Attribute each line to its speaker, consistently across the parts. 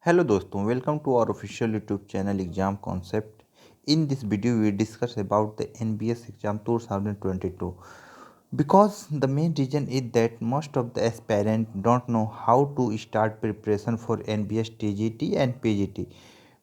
Speaker 1: Hello दोस्तों, welcome to our official YouTube channel Exam Concept. In this video, we discuss about the NBS exam 2022. Because the main reason is that most of the aspirants don't know how to start preparation for NBS TGT and PGT.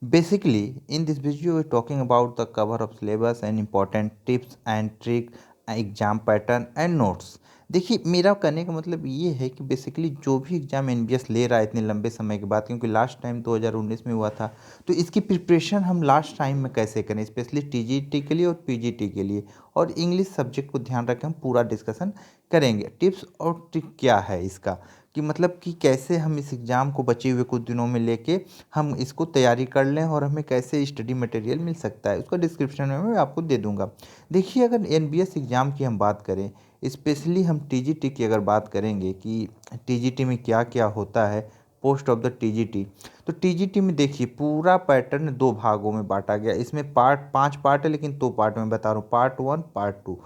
Speaker 1: Basically, in this video, we're talking about the cover of syllabus and important tips and trick, exam pattern and notes. देखिए, मेरा कहने का मतलब ये है कि basically जो भी एग्ज़ाम एनबीएस ले रहा है इतने लंबे समय के बाद, क्योंकि लास्ट टाइम 2019 में हुआ था, तो इसकी प्रिपरेशन हम लास्ट टाइम में कैसे करें, स्पेशली टीजीटी के लिए और पीजीटी के लिए, और इंग्लिश सब्जेक्ट को ध्यान रख के हम पूरा डिस्कशन करेंगे। टिप्स और ट्रिक क्या है इसका, कि मतलब कि कैसे हम इस एग्ज़ाम को बचे हुए कुछ दिनों में लेके हम इसको तैयारी कर लें और हमें कैसे स्टडी मटेरियल मिल सकता है, उसका डिस्क्रिप्शन में मैं आपको दे दूंगा। देखिए, अगर एनबीएस एग्ज़ाम की हम बात करें, स्पेशली हम टीजीटी की अगर बात करेंगे कि टीजीटी में क्या क्या होता है, पोस्ट ऑफ द टीजीटी, तो टीजीटी में देखिए पूरा पैटर्न दो भागों में बांटा गया। इसमें पांच पार्ट है, लेकिन दो पार्ट में बता रहा हूँ, part one part two.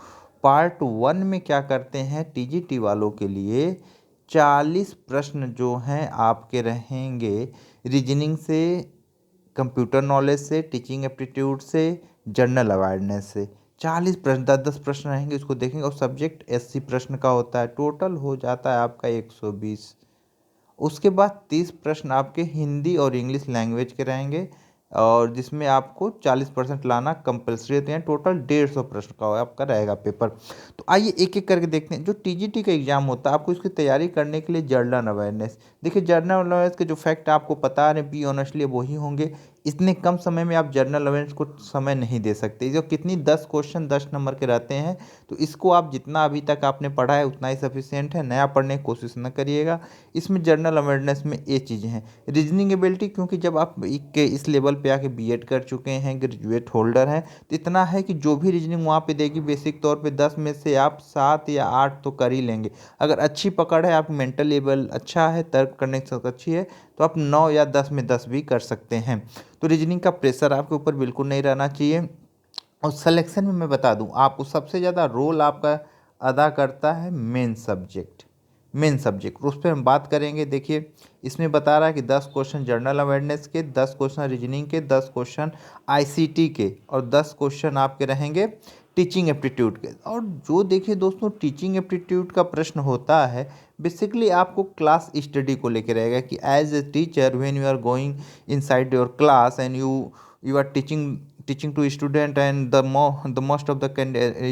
Speaker 1: Part one में क्या करते हैं, टीजीटी वालों के लिए 40 प्रश्न जो हैं आपके रहेंगे रीजनिंग से, कंप्यूटर नॉलेज से, टीचिंग एप्टीट्यूड से, जनरल अवेयरनेस से। 40 प्रश्न, 10-10 प्रश्न रहेंगे, उसको देखेंगे। और सब्जेक्ट 80 प्रश्न का होता है, टोटल हो जाता है आपका 120। उसके बाद 30 प्रश्न आपके हिंदी और इंग्लिश लैंग्वेज के रहेंगे, और जिसमें आपको 40% लाना कंपलसरी होते हैं। टोटल 150 प्रश्न का आपका रहेगा पेपर। तो आइए एक एक करके देखते हैं। जो टीजीटी का एग्जाम होता है, आपको इसकी तैयारी करने के लिए जनरल अवेयरनेस, देखिए जनरल अवेयरनेस के जो फैक्ट आपको पता है, बी ऑनेस्टली वही होंगे। इतने कम समय में आप जनरल अवेयरनेस को समय नहीं दे सकते। जो कितनी 10 क्वेश्चन 10 नंबर के रहते हैं, तो इसको आप जितना अभी तक आपने पढ़ा है उतना ही सफिशियंट है, नया पढ़ने की कोशिश न करिएगा। इसमें जनरल अवेयरनेस में ये चीज़ें हैं। रीजनिंग एबिलिटी, क्योंकि जब आप इस लेवल पे आके बीएड कर चुके हैं, ग्रेजुएट होल्डर हैं, तो इतना है कि जो भी रीजनिंग वहाँ पे देगी, बेसिक तौर पे 10 में से आप 7 या 8 तो कर ही लेंगे। अगर अच्छी पकड़ है, आप मेंटल लेवल अच्छा है, तर्क करने की शक्ति अच्छी है, तो आप 9 या 10 में 10 भी कर सकते हैं। तो रीजनिंग का प्रेशर आपके ऊपर बिल्कुल नहीं रहना चाहिए। और सिलेक्शन में मैं बता दूं, आपको सबसे ज़्यादा रोल आपका अदा करता है मेन सब्जेक्ट। मेन सब्जेक्ट उस पर हम बात करेंगे। देखिए, इसमें बता रहा है कि 10 क्वेश्चन जनरल अवेयरनेस के, 10 क्वेश्चन रीजनिंग के, 10 क्वेश्चन आईसीटी के, और 10 क्वेश्चन आपके रहेंगे टीचिंग एप्टीट्यूड के। और जो देखिए दोस्तों, टीचिंग एप्टीट्यूड का प्रश्न होता है, बेसिकली आपको क्लास स्टडी को लेकर रहेगा कि as a teacher when you are going inside your class and you are teaching to student, and the most of the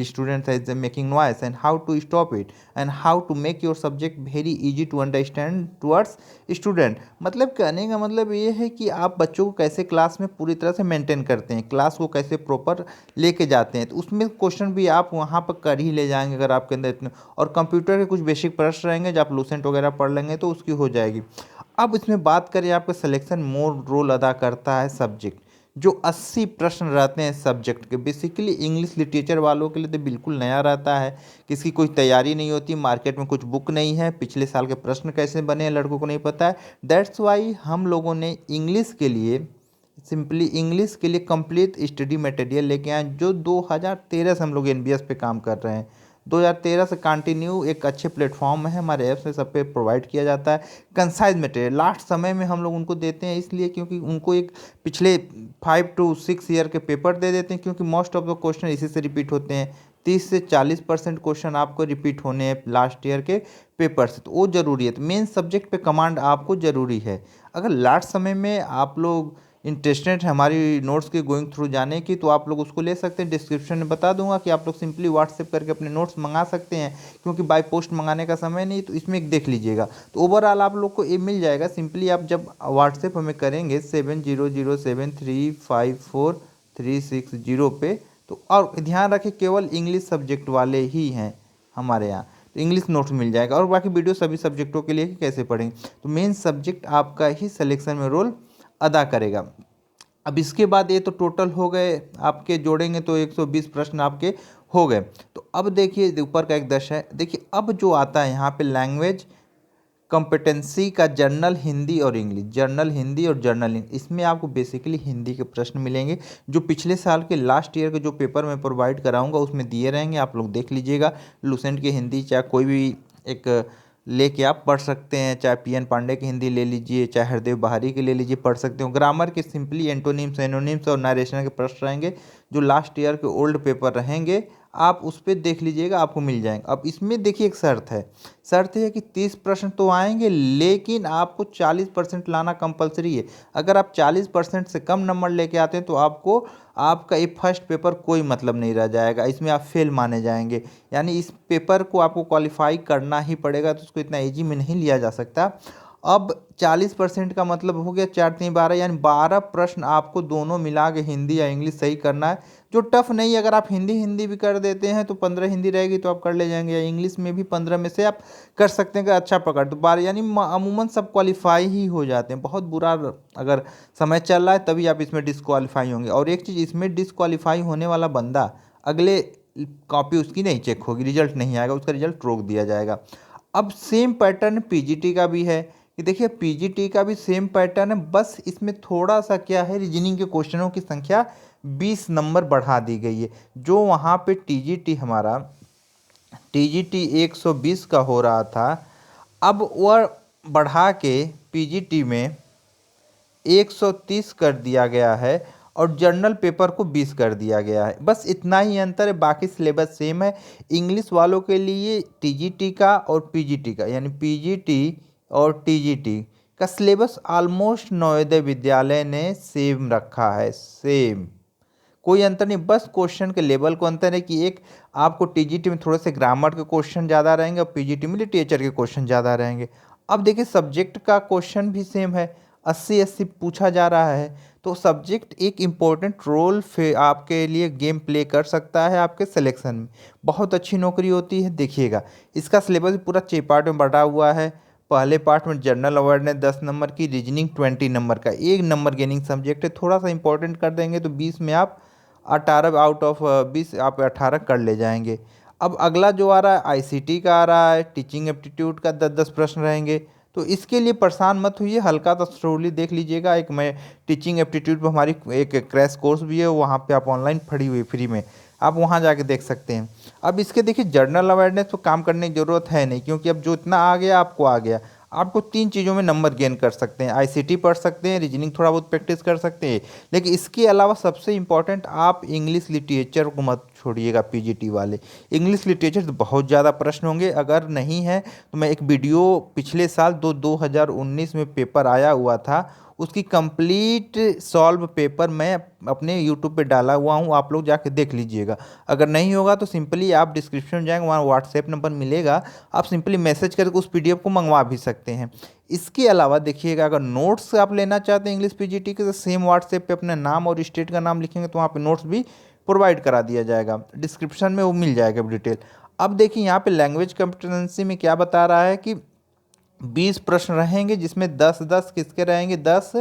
Speaker 1: students is making noise, and how to stop it, and how to make your subject very easy to understand towards student। मतलब कहने का मतलब ये है कि आप बच्चों को कैसे क्लास में पूरी तरह से मेंटेन करते हैं, क्लास को कैसे प्रॉपर लेके जाते हैं। तो उसमें क्वेश्चन भी आप वहाँ पर कर ही ले जाएंगे अगर आपके अंदर इतने। और कंप्यूटर के कुछ बेसिक प्रश्न रहेंगे, जब आप लूसेंट वगैरह पढ़ लेंगे तो उसकी हो जाएगी। अब इसमें बात करें, आपका सिलेक्शन मोर रोल अदा करता है सब्जेक्ट। जो 80 प्रश्न रहते हैं सब्जेक्ट के, बेसिकली इंग्लिश लिटरेचर वालों के लिए तो बिल्कुल नया रहता है, किसी कोई तैयारी नहीं होती, मार्केट में कुछ बुक नहीं है, पिछले साल के प्रश्न कैसे बने हैं लड़कों को नहीं पता है। दैट्स वाई हम लोगों ने इंग्लिश के लिए, सिंपली इंग्लिश के लिए कंप्लीट स्टडी मटेरियल लेके आए, जो 2013 से हम लोग एनबीएस पे काम कर रहे हैं। 2013 से कंटिन्यू एक अच्छे प्लेटफॉर्म है, हमारे ऐप से सब पे प्रोवाइड किया जाता है कंसाइज मटेरियल। लास्ट समय में हम लोग उनको देते हैं, इसलिए क्योंकि उनको एक पिछले 5 to 6 ईयर के पेपर दे देते हैं, क्योंकि मोस्ट ऑफ द क्वेश्चन इसी से रिपीट होते हैं। 30 से 40% क्वेश्चन आपको रिपीट होने हैं लास्ट ईयर के पेपर से, तो वो ज़रूरी है। तो मेन सब्जेक्ट पे कमांड आपको ज़रूरी है। अगर लास्ट समय में आप लोग इंटरेस्टेड है हमारी नोट्स के गोइंग थ्रू जाने की, तो आप लोग उसको ले सकते हैं। डिस्क्रिप्शन में बता दूंगा कि आप लोग सिंपली व्हाट्सएप करके अपने नोट्स मंगा सकते हैं, क्योंकि बाय पोस्ट मंगाने का समय नहीं, तो इसमें एक देख लीजिएगा। तो ओवरऑल आप लोग को ये मिल जाएगा। सिंपली आप जब व्हाट्सएप हमें करेंगे 7007354360 पे, तो और ध्यान रखें केवल इंग्लिश सब्जेक्ट वाले ही हैं हमारे यहाँ, तो इंग्लिश नोट्स मिल जाएगा। और बाकी वीडियो सभी सब्जेक्टों के लिए कि कैसे पढ़ेंगे, तो मेन सब्जेक्ट आपका ही सिलेक्शन में रोल अदा करेगा। अब इसके बाद ये तो टोटल हो गए आपके, जोड़ेंगे तो 120 प्रश्न आपके हो गए। तो अब देखिए ऊपर का एक दश है। देखिए अब जो आता है यहाँ पे लैंग्वेज कॉम्पिटेंसी का, जनरल हिंदी और इंग्लिश, जनरल हिंदी और जनरल इंग्लिश, इसमें आपको बेसिकली हिंदी के प्रश्न मिलेंगे, जो पिछले साल के लास्ट ईयर के जो पेपर मैं प्रोवाइड कराऊंगा उसमें दिए रहेंगे, आप लोग देख लीजिएगा। लूसेंट की हिंदी चाहे कोई भी एक लेके आप पढ़ सकते हैं, चाहे पीएन पांडे की हिंदी ले लीजिए, चाहे हरदेव बहारी की ले लीजिए, पढ़ सकते हो। ग्रामर के सिंपली एंटोनिम्स एनोनिम्स और नरेशन के प्रश्न रहेंगे जो लास्ट ईयर के ओल्ड पेपर रहेंगे, आप उस पर देख लीजिएगा, आपको मिल जाएंगे। अब इसमें देखिए एक शर्त है, शर्त है कि 30 प्रश्न तो आएंगे लेकिन आपको 40% लाना कंपलसरी है। अगर आप 40% से कम नंबर लेके आते हैं तो आपको आपका ये फर्स्ट पेपर कोई मतलब नहीं रह जाएगा, इसमें आप फेल माने जाएंगे। यानी इस पेपर को आपको क्वालिफाई करना ही पड़ेगा, तो उसको इतना ईजी में नहीं लिया जा सकता। अब 40% का मतलब हो गया 4×3 = 12, यानी 12 प्रश्न आपको दोनों मिला के हिंदी या इंग्लिश सही करना है, जो टफ नहीं है। अगर आप हिंदी हिंदी भी कर देते हैं तो 15 हिंदी रहेगी तो आप कर ले जाएंगे, या इंग्लिश में भी 15 में से आप कर सकते हैं कि अच्छा पकड़ तो 12, यानी अमूमन सब क्वालिफाई ही हो जाते हैं। बहुत बुरा अगर समय चल रहा है तभी आप इसमें डिसक्वालीफाई होंगे। और एक चीज़, इसमें डिसक्वालीफाई होने वाला बंदा अगले कॉपी उसकी नहीं चेक होगी, रिजल्ट नहीं आएगा, उसका रिजल्ट रोक दिया जाएगा। अब सेम पैटर्न पीजीटी का भी है कि देखिए पीजीटी का भी सेम पैटर्न है, बस इसमें थोड़ा सा क्या है, रीजनिंग के क्वेश्चनों की संख्या 20 नंबर बढ़ा दी गई है। जो वहाँ पे टीजीटी हमारा टीजीटी 120 का हो रहा था, अब वह बढ़ा के पीजीटी में 130 कर दिया गया है और जर्नल पेपर को 20 कर दिया गया है। बस इतना ही अंतर है, बाकी सिलेबस सेम है। इंग्लिश वालों के लिए टीजीटी का और पीजीटी का, यानी पीजीटी और टीजीटी का सिलेबस ऑलमोस्ट नवोदय विद्यालय ने सेम रखा है, सेम, कोई अंतर नहीं। बस क्वेश्चन के लेवल को अंतर है कि एक आपको टीजीटी में थोड़े से ग्रामर के क्वेश्चन ज़्यादा रहेंगे और पीजीटी में लिटरेचर के क्वेश्चन ज़्यादा रहेंगे। अब देखिए सब्जेक्ट का क्वेश्चन भी सेम है, 80-80 पूछा जा रहा है, तो सब्जेक्ट एक इम्पोर्टेंट रोल आपके लिए गेम प्ले कर सकता है आपके सिलेक्शन में। बहुत अच्छी नौकरी होती है। देखिएगा इसका सिलेबस पूरा 6 पार्ट में बटा हुआ है। पहले पार्ट में जनरल अवेयरनेस 10 नंबर की, रीजनिंग 20 नंबर का, 1 नंबर गेनिंग सब्जेक्ट है। थोड़ा सा इंपॉर्टेंट कर देंगे तो 20 में आप 18 आउट ऑफ 20 आप 18 कर ले जाएंगे। अब अगला जो आ रहा है आईसीटी का आ रहा है, टीचिंग एप्टीट्यूड का 10-10 प्रश्न रहेंगे। तो इसके लिए परेशान मत होइए, हल्का तो स्लोली देख लीजिएगा। एक मैं टीचिंग एप्टीट्यूड पर हमारी एक क्रैश कोर्स भी है, वहाँ पे आप ऑनलाइन पढ़ी हुई फ्री में, आप वहाँ जाके देख सकते हैं। अब इसके देखिए जनरल अवेयरनेस तो काम करने की ज़रूरत है नहीं, क्योंकि अब जो इतना आ गया आपको आ गया। आपको 3 चीज़ों में नंबर गेन कर सकते हैं, आईसीटी पढ़ सकते हैं, रीजनिंग थोड़ा बहुत प्रैक्टिस कर सकते हैं, लेकिन इसके अलावा सबसे इम्पॉर्टेंट आप इंग्लिश लिटरेचर को मत छोड़िएगा। पीजीटी वाले इंग्लिश लिटरेचर तो बहुत ज़्यादा प्रश्न होंगे, अगर नहीं है तो मैं एक वीडियो पिछले साल 2019 में पेपर आया हुआ था, उसकी कंप्लीट सॉल्व पेपर मैं अपने यूट्यूब पे डाला हुआ हूँ, आप लोग जाके देख लीजिएगा। अगर नहीं होगा तो सिंपली आप डिस्क्रिप्शन में जाएंगे, वहाँ व्हाट्सएप नंबर मिलेगा, आप सिंपली मैसेज करके उस पीडीएफ को मंगवा भी सकते हैं। इसके अलावा देखिएगा अगर नोट्स आप लेना चाहते हैं इंग्लिश पीजीटी के, तो सेम व्हाट्सएप पे अपने नाम और स्टेट का नाम लिखेंगे तो वहाँ पे नोट्स भी प्रोवाइड करा दिया जाएगा, डिस्क्रिप्शन में वो मिल जाएगा डिटेल। अब देखिए यहाँ पे लैंग्वेज कॉम्पिटेंसी में क्या बता रहा है कि 20 प्रश्न रहेंगे, जिसमें 10-10 किसके रहेंगे, 10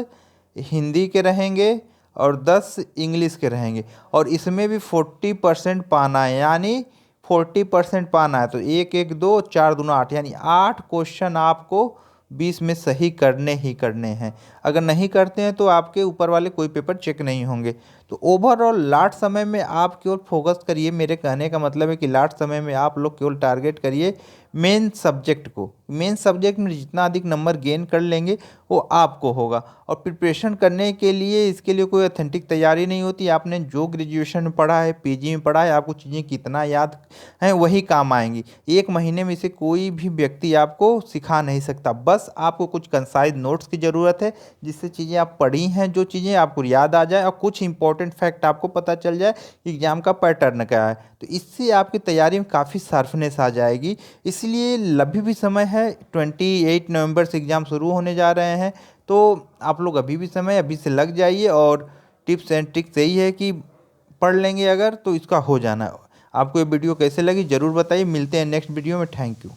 Speaker 1: हिंदी के रहेंगे और 10 इंग्लिश के रहेंगे। और इसमें भी 40% पाना है, यानी 40% पाना है तो 1-1-2 4-2 8, यानी 8 क्वेश्चन आपको 20 में सही करने ही करने हैं। अगर नहीं करते हैं तो आपके ऊपर वाले कोई पेपर चेक नहीं होंगे। तो ओवरऑल लास्ट समय में आप केवल फोकस करिए, मेरे कहने का मतलब है कि लास्ट समय में आप लोग केवल टारगेट करिए मेन सब्जेक्ट को। मेन सब्जेक्ट में जितना अधिक नंबर गेन कर लेंगे वो आपको होगा। और प्रिपरेशन करने के लिए इसके लिए कोई ऑथेंटिक तैयारी नहीं होती। आपने जो ग्रेजुएशन में पढ़ा है, पीजी में पढ़ा है, आपको चीज़ें कितना याद हैं वही काम आएंगी। 1 महीने में से कोई भी व्यक्ति आपको सिखा नहीं सकता। बस आपको कुछ कंसाइज नोट्स की ज़रूरत है, जिससे चीज़ें आप पढ़ी हैं, जो चीज़ें आपको याद आ जाए और कुछ इंपॉर्टेंट फैक्ट आपको पता चल जाए कि एग्ज़ाम का पैटर्न क्या है। तो इससे आपकी तैयारी में काफ़ी शार्पनेस आ जाएगी। इसलिए अभी भी समय है, 28 नवंबर से एग्ज़ाम शुरू होने जा रहे हैं, तो आप लोग अभी भी समय, अभी से लग जाइए। और टिप्स एंड ट्रिक्स यही है कि पढ़ लेंगे अगर तो इसका हो जाना। आपको ये वीडियो कैसे लगी ज़रूर बताइए। मिलते हैं नेक्स्ट वीडियो में। Thank you.